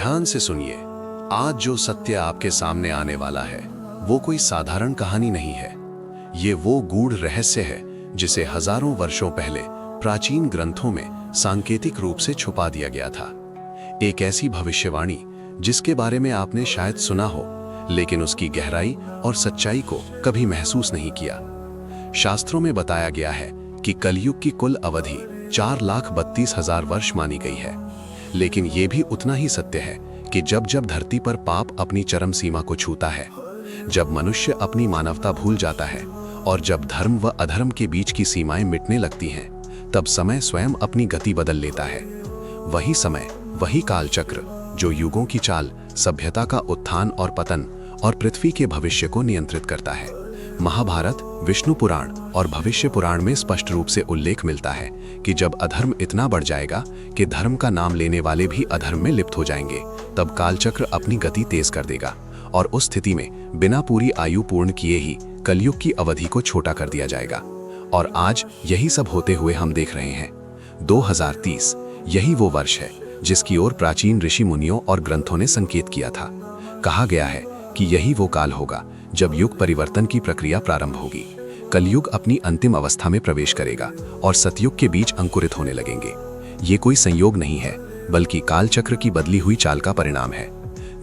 ध्यान से सुनिए। आज जो सत्य आपके सामने आने वाला है वो कोई साधारण कहानी नहीं है। ये वो गूढ़ रहस्य है जिसे हजारों वर्षों पहले प्राचीन ग्रंथों में सांकेतिक रूप से छुपा दिया गया था। एक ऐसी भविष्यवाणी जिसके बारे में आपने शायद सुना हो, लेकिन उसकी गहराई और सच्चाई को कभी महसूस नहीं किया। शास्त्रों में बताया गया है कि कलयुग की कुल अवधि 4,32,000 वर्ष मानी गई है। लेकिन यह भी उतना ही सत्य है कि जब जब धरती पर पाप अपनी चरम सीमा को छूता है, जब मनुष्य अपनी मानवता भूल जाता है और जब धर्म व अधर्म के बीच की सीमाएं मिटने लगती हैं, तब समय स्वयं अपनी गति बदल लेता है। वही समय, वही कालचक्र जो युगों की चाल, सभ्यता का उत्थान और पतन और पृथ्वी के भविष्य को नियंत्रित करता है। महाभारत, विष्णु पुराण और भविष्य पुराण में स्पष्ट रूप से उल्लेख मिलता है कि जब अधर्म इतना बढ़ जाएगा कि धर्म का नाम लेने वाले भी अधर्म में लिप्त हो जाएंगे, तब कालचक्र अपनी गति तेज कर देगा और उस स्थिति में बिना पूरी आयु पूर्ण किए ही कलयुग की अवधि को छोटा कर दिया जाएगा। और आज यही सब होते हुए हम देख रहे हैं। 2030 यही वो वर्ष है जिसकी ओर प्राचीन ऋषि मुनियों और ग्रंथों ने संकेत किया था। कहा गया है कि यही वो काल होगा जब युग परिवर्तन की प्रक्रिया प्रारंभ होगी। कलयुग अपनी अंतिम अवस्था में प्रवेश करेगा और सतयुग के बीच अंकुरित होने लगेंगे। ये कोई संयोग नहीं है, बल्कि कालचक्र की बदली हुई चाल का परिणाम है।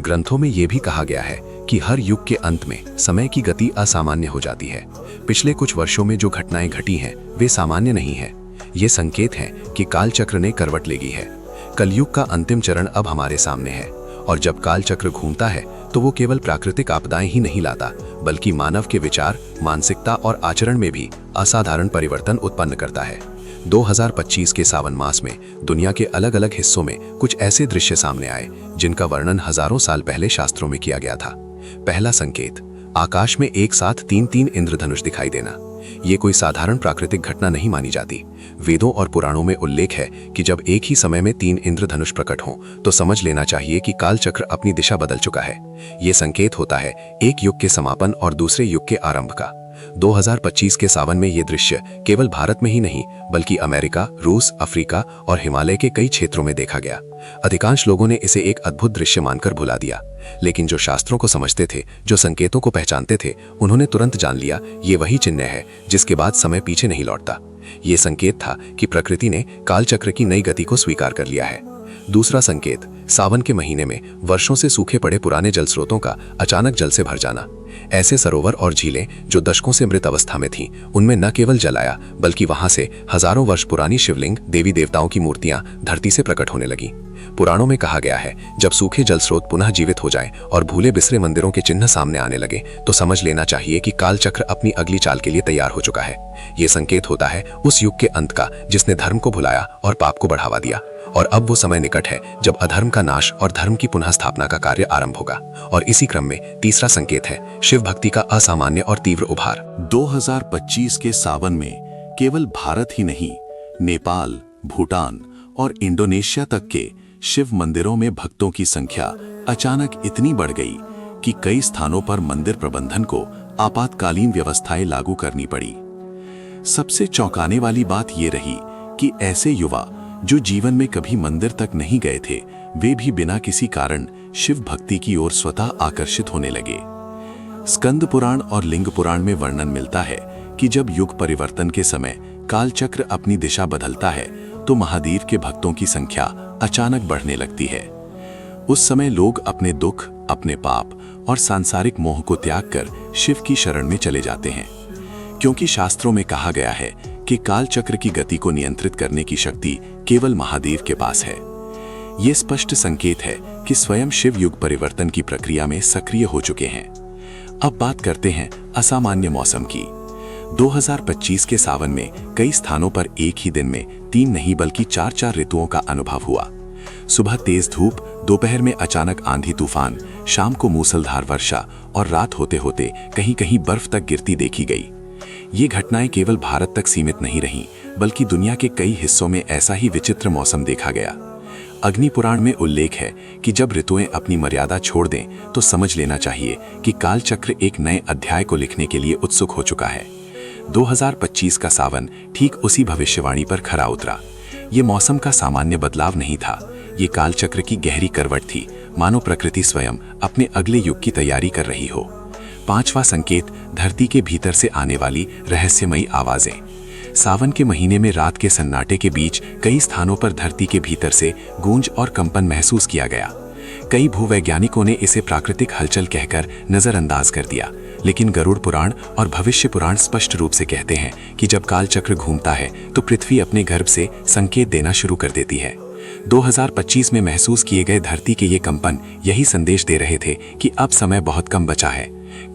ग्रंथों में यह भी कहा गया है कि हर युग के अंत में समय की गति असामान्य हो जाती है। पिछले कुछ वर्षों में जो घटनाएं घटी हैं वे सामान्य नहीं है। ये संकेत है कि कालचक्र ने करवट ले ली है। कलयुग का अंतिम चरण अब हमारे सामने है और जब कालचक्र घूमता है तो वो केवल प्राकृतिक आपदाएं ही नहीं लाता, बल्कि मानव के विचार, मानसिकता और आचरण में भी असाधारण परिवर्तन उत्पन्न करता है। 2025 के सावन मास में दुनिया के अलग अलग हिस्सों में कुछ ऐसे दृश्य सामने आए जिनका वर्णन हजारों साल पहले शास्त्रों में किया गया था। पहला संकेत, आकाश में एक साथ 3-3 इंद्रधनुष दिखाई देना। ये कोई साधारण प्राकृतिक घटना नहीं मानी जाती। वेदों और पुराणों में उल्लेख है कि जब एक ही समय में 3 इंद्रधनुष प्रकट हों तो समझ लेना चाहिए कि कालचक्र अपनी दिशा बदल चुका है। ये संकेत होता है एक युग के समापन और दूसरे युग के आरंभ का। 2025 के सावन में ये दृश्य केवल भारत में ही नहीं, बल्कि अमेरिका, रूस, अफ्रीका और हिमालय के कई क्षेत्रों में देखा गया। अधिकांश लोगों ने इसे एक अद्भुत दृश्य मानकर भुला दिया, लेकिन जो शास्त्रों को समझते थे, जो संकेतों को पहचानते थे, उन्होंने तुरंत जान लिया ये वही चिन्ह है जिसके बाद समय पीछे नहीं लौटता। ये संकेत था कि प्रकृति ने कालचक्र की नई गति को स्वीकार कर लिया है। दूसरा संकेत, सावन के महीने में वर्षों से सूखे पड़े पुराने जल स्रोतों का अचानक जल से भर जाना। ऐसे सरोवर और झीलें जो दशकों से मृत अवस्था में थीं, उनमें न केवल जल आया, बल्कि वहां से हजारों वर्ष पुरानी शिवलिंग, देवी देवताओं की मूर्तियां धरती से प्रकट होने लगी। पुराणों में कहा गया है जब सूखे जल स्रोत पुनः जीवित हो जाएं और भूले बिसरे मंदिरों के चिन्ह सामने आने लगे तो समझ लेना चाहिए कि कालचक्र अपनी अगली चाल के लिए तैयार हो चुका है। ये संकेत होता है उस युग के अंत का जिसने धर्म को भुलाया और पाप को बढ़ावा दिया। और अब वो समय निकट है जब अधर्म का नाश और धर्म की पुनः स्थापना का कार्य आरंभ होगा। और इसी क्रम में तीसरा संकेत है शिव भक्ति का असामान्य और तीव्र उभार। 2025 के सावन में केवल भारत ही नहीं, नेपाल, भूटान और इंडोनेशिया तक के शिव मंदिरों में भक्तों की संख्या अचानक इतनी बढ़ गई कि कई स्थानों पर मंदिर प्रबंधन को आपातकालीन व्यवस्थाएं लागू करनी पड़ी। सबसे चौंकाने वाली बात यह रही कि ऐसे युवा जो जीवन में कभी मंदिर तक नहीं गए थे, वे भी बिना किसी कारण शिव भक्ति की ओर स्वतः आकर्षित होने लगे। स्कंद पुराण और लिंग पुराण में वर्णन मिलता है कि जब युग परिवर्तन के समय कालचक्र अपनी दिशा बदलता है तो महादेव के भक्तों की संख्या अचानक बढ़ने लगती है। उस समय लोग अपने दुख, अपने पाप और सांसारिक मोह को त्याग कर शिव की शरण में चले जाते हैं, क्योंकि शास्त्रों में कहा गया है कि कालचक्र की गति को नियंत्रित करने की शक्ति केवल महादेव के पास है। ये स्पष्ट संकेत है कि स्वयं शिव युग परिवर्तन की प्रक्रिया में सक्रिय हो चुके हैं। अब बात करते हैं असामान्य मौसम की। 2025 के सावन में कई स्थानों पर एक ही दिन में 3 नहीं बल्कि 4-4 ऋतुओं का अनुभव हुआ। सुबह तेज धूप, दोपहर में अचानक आंधी तूफान, शाम को मूसलधार वर्षा और रात होते होते कहीं कहीं बर्फ तक गिरती देखी गई। ये घटनाएं केवल भारत तक सीमित नहीं रहीं, बल्कि दुनिया के कई हिस्सों में ऐसा ही विचित्र मौसम देखा गया। अग्नि पुराण में उल्लेख है कि जब ऋतुएं अपनी मर्यादा छोड़ दें तो समझ लेना चाहिए कि कालचक्र एक नए अध्याय को लिखने के लिए उत्सुक हो चुका है। 2025 का सावन ठीक उसी भविष्यवाणी पर खरा उतरा। ये मौसम का सामान्य बदलाव नहीं था, ये कालचक्र की गहरी करवट थी। मानो प्रकृति स्वयं अपने अगले युग की तैयारी कर रही हो। पांचवा संकेत, धरती के भीतर से आने वाली रहस्यमयी आवाजें। सावन के महीने में रात के सन्नाटे के बीच कई स्थानों पर धरती के भीतर से गूंज और कंपन महसूस किया गया। कई भूवैज्ञानिकों ने इसे प्राकृतिक हलचल कहकर नजरअंदाज कर दिया, लेकिन गरुड़ पुराण और भविष्य पुराण स्पष्ट रूप से कहते हैं कि जब काल चक्र घूमता है तो पृथ्वी अपने गर्भ से संकेत देना शुरू कर देती है। 2025 में महसूस किए गए धरती के ये कंपन यही संदेश दे रहे थे कि अब समय बहुत कम बचा है,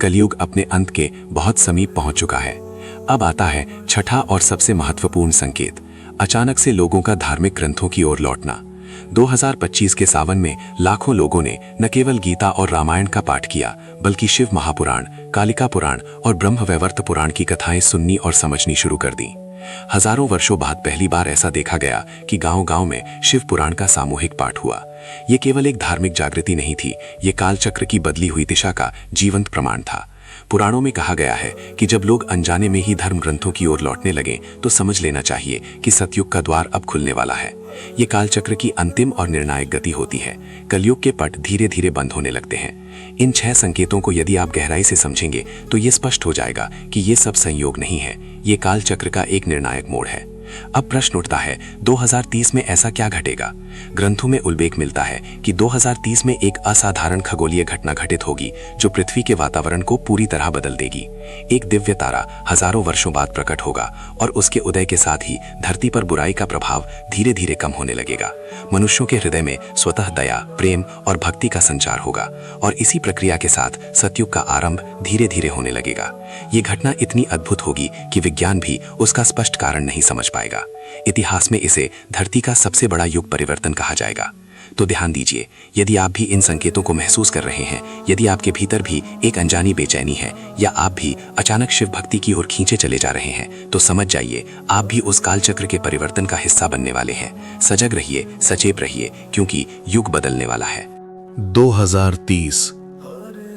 कलयुग अपने अंत के बहुत समीप पहुंच चुका है। अब आता है छठा और सबसे महत्वपूर्ण संकेत, अचानक से लोगों का धार्मिक ग्रंथों की ओर लौटना। 2025 के सावन में लाखों लोगों ने न केवल गीता और रामायण का पाठ किया, बल्कि शिव महापुराण, कालिका पुराण और ब्रह्मवैवर्त पुराण की कथाएं सुननी और समझनी शुरू कर दी। हजारों वर्षों बाद पहली बार ऐसा देखा गया कि गांव-गांव में शिव पुराण का सामूहिक पाठ हुआ। ये केवल एक धार्मिक जागृति नहीं थी, ये कालचक्र की बदली हुई दिशा का जीवंत प्रमाण था। पुराणों में कहा गया है कि जब लोग अनजाने में ही धर्म ग्रंथों की ओर लौटने लगे तो समझ लेना चाहिए कि सतयुग का द्वार अब खुलने वाला है। ये कालचक्र की अंतिम और निर्णायक गति होती है। कलयुग के पट धीरे धीरे बंद होने लगते हैं। इन 6 संकेतों को यदि आप गहराई से समझेंगे तो ये स्पष्ट हो जाएगा कि ये सब संयोग नहीं है, ये कालचक्र का एक निर्णायक मोड़ है। अब प्रश्न उठता है, 2030 में ऐसा क्या घटेगा? ग्रंथों में उल्लेख मिलता है कि 2030 में एक असाधारण खगोलीय घटना घटित होगी जो पृथ्वी के वातावरण को पूरी तरह बदल देगी। एक दिव्य तारा हजारों वर्षों बाद प्रकट होगा और उसके उदय के साथ ही धरती पर बुराई का प्रभाव धीरे धीरे कम होने लगेगा। मनुष्यों के हृदय में स्वतः दया, प्रेम और भक्ति का संचार होगा और इसी प्रक्रिया के साथ सतयुग का आरंभ धीरे धीरे होने लगेगा। ये घटना इतनी अद्भुत होगी कि विज्ञान भी उसका स्पष्ट कारण नहीं समझ पाएगा। इतिहास में इसे धरती का सबसे बड़ा युग परिवर्तन कहा जाएगा। तो ध्यान दीजिए, यदि आप भी इन संकेतों को महसूस कर रहे हैं, यदि आपके भीतर भी एक अनजानी बेचैनी है या आप भी अचानक शिव भक्ति की ओर खींचे चले जा रहे हैं, तो समझ जाइए आप भी उस कालचक्र के परिवर्तन का हिस्सा बनने वाले हैं। सजग रहिए, सचेत रहिए, क्योंकि युग बदलने वाला है। 2030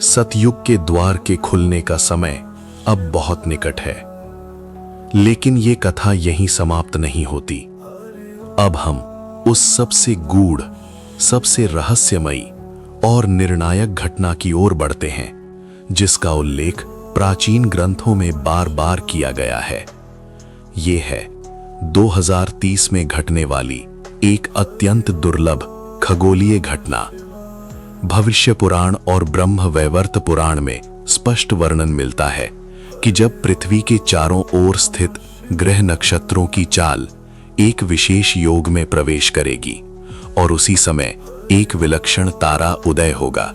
सतयुग के द्वार के खुलने का समय अब बहुत निकट है, लेकिन ये कथा यहीं समाप्त नहीं होती। अब हम उस सबसे गूढ़, सबसे रहस्यमयी और निर्णायक घटना की ओर बढ़ते हैं जिसका उल्लेख प्राचीन ग्रंथों में बार बार किया गया है। ये है 2030 में घटने वाली एक अत्यंत दुर्लभ खगोलीय घटना। भविष्य पुराण और ब्रह्मवैवर्त पुराण में स्पष्ट वर्णन मिलता है कि जब पृथ्वी के चारों ओर स्थित ग्रह नक्षत्रों की चाल एक विशेष योग में प्रवेश करेगी और उसी समय एक विलक्षण तारा उदय होगा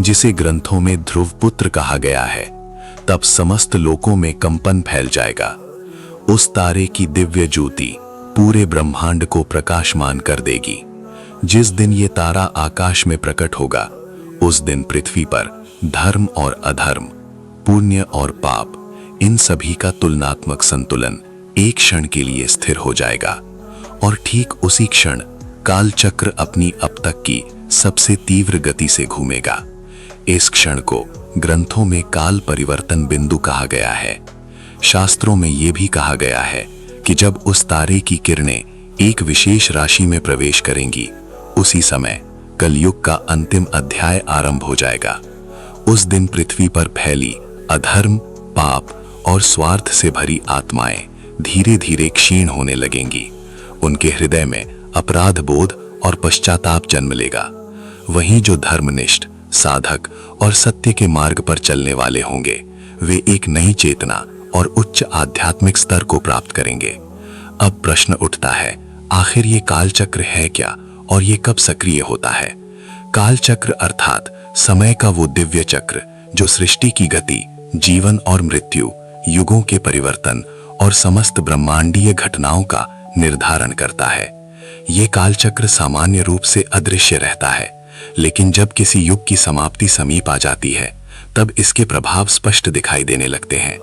जिसे ग्रंथों में ध्रुव पुत्र कहा गया है, तब समस्त लोकों में कंपन फैल जाएगा। उस तारे की दिव्य ज्योति पूरे ब्रह्मांड को प्रकाशमान कर देगी। जिस दिन ये तारा आकाश में प्रकट होगा, उस दिन पृथ्वी पर धर्म और अधर्म, पुण्य और पाप, इन सभी का तुलनात्मक संतुलन एक क्षण के लिए स्थिर हो जाएगा और ठीक उसी क्षण कालचक्र अपनी अब तक की सबसे तीव्र गति से घूमेगा। इस क्षण को ग्रंथों में काल परिवर्तन बिंदु कहा गया है। शास्त्रों में यह भी कहा गया है कि जब उस तारे की किरणें एक विशेष राशि में प्रवेश करेंगी, उसी समय कलयुग का अंतिम अध्याय आरंभ हो जाएगा। उस दिन पृथ्वी पर फैली अधर्म, पाप और स्वार्थ से भरी आत्माएं धीरे धीरे क्षीण होने लगेंगी। उनके हृदय में अपराध बोध और पश्चाताप जन्म लेगा। वहीं जो धर्मनिष्ठ, साधक और सत्य के मार्ग पर चलने वाले होंगे, वे एक नई चेतना और उच्च आध्यात्मिक स्तर को प्राप्त करेंगे। अब प्रश्न उठता है, आखिर ये कालचक्र है क्या और ये कब सक्रिय होता है? कालचक्र अर्थात समय का वो दिव्य चक्र जो सृष्टि की गति, जीवन और मृत्यु, युगों के परिवर्तन और समस्त ब्रह्मांडीय घटनाओं का निर्धारण करता है। ये कालचक्र सामान्य रूप से अदृश्य रहता है, लेकिन जब किसी युग की समाप्ति समीप आ जाती है, तब इसके प्रभाव स्पष्ट दिखाई देने लगते हैं।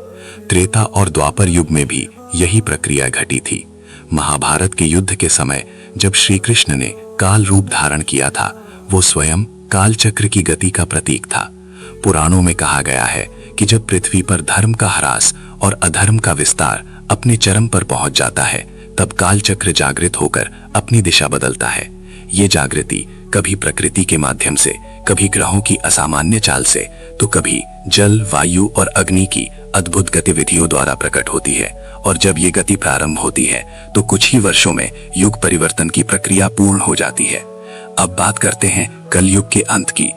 त्रेता और द्वापर युग में भी यही प्रक्रिया घटी थी। महाभारत के युद्ध के समय जब श्री कृष्ण ने काल रूप धारण किया था, वो स्वयं कालचक्र की गति का प्रतीक था। पुराणों में कहा गया है कि जब पृथ्वी पर धर्म का ह्रास और अधर्म का विस्तार अपने चरम पर पहुंच जाता है, तब कालचक्र जागृत होकर अपनी दिशा बदलता है। ये जागृति कभी प्रकृति के माध्यम से, कभी ग्रहों की असामान्य चाल से, तो कभी जल, वायु और अग्नि की अद्भुत गतिविधियों द्वारा प्रकट होती है। और जब ये गति प्रारंभ होती है तो कुछ ही वर्षों में युग परिवर्तन की प्रक्रिया पूर्ण हो जाती है। अब बात करते हैं कलयुग के अंत की।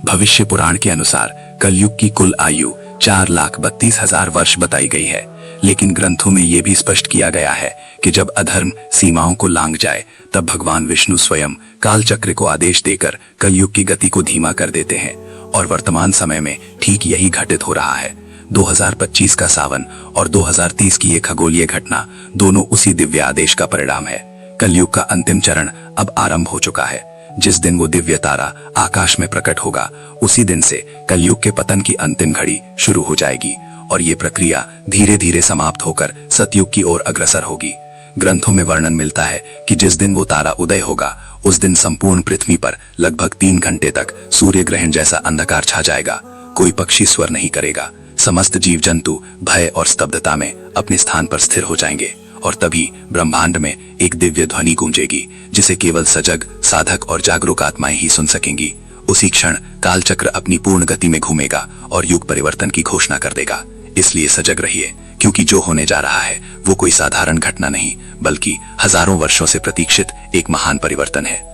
भविष्य पुराण के अनुसार कलयुग की कुल आयु 4,32,000 वर्ष बताई गई है, लेकिन ग्रंथों में यह भी स्पष्ट किया गया है कि जब अधर्म सीमाओं को लांघ जाए तब भगवान विष्णु स्वयं काल चक्र को आदेश देकर कलयुग की गति को धीमा कर देते हैं। और वर्तमान समय में ठीक यही घटित हो रहा है। 2025 का सावन और 2030 की ये खगोलीय घटना दोनों उसी दिव्य आदेश का परिणाम है। कलयुग का अंतिम चरण अब आरंभ हो चुका है। जिस दिन वो दिव्य तारा आकाश में प्रकट होगा, उसी दिन से कलयुग के पतन की अंतिम घड़ी शुरू हो जाएगी और ये प्रक्रिया धीरे धीरे समाप्त होकर सतयुग की ओर अग्रसर होगी। ग्रंथों में वर्णन मिलता है कि जिस दिन वो तारा उदय होगा, उस दिन संपूर्ण पृथ्वी पर लगभग 3 घंटे तक सूर्य ग्रहण जैसा अंधकार छा जाएगा। कोई पक्षी स्वर नहीं करेगा। समस्त जीव जंतु भय और स्तब्धता में अपने स्थान पर स्थिर हो जाएंगे और तभी ब्रह्मांड में एक दिव्य ध्वनि गूंजेगी, जिसे केवल सजग, साधक और जागरूक आत्माएं ही सुन सकेंगी। उसी क्षण कालचक्र अपनी पूर्ण गति में घूमेगा और युग परिवर्तन की घोषणा कर देगा। इसलिए सजग रहिए, क्योंकि जो होने जा रहा है वो कोई साधारण घटना नहीं, बल्कि हजारों वर्षों से प्रतीक्षित एक महान परिवर्तन है।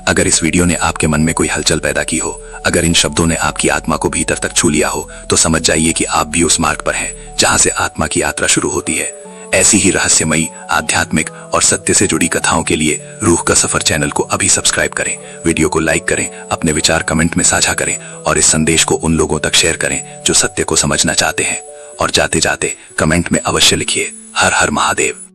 अगर इस वीडियो ने आपके मन में कोई हलचल पैदा की हो, अगर इन शब्दों ने आपकी आत्मा को भीतर तक छू लिया हो, तो समझ जाइए कि आप भी उस मार्ग पर हैं जहां से आत्मा की यात्रा शुरू होती है। ऐसी ही रहस्यमयी, आध्यात्मिक और सत्य से जुड़ी कथाओं के लिए रूह का सफर चैनल को अभी सब्सक्राइब करें, वीडियो को लाइक करें, अपने विचार कमेंट में साझा करें और इस संदेश को उन लोगों तक शेयर करें जो सत्य को समझना चाहते हैं। और जाते जाते कमेंट में अवश्य लिखिए, हर हर महादेव।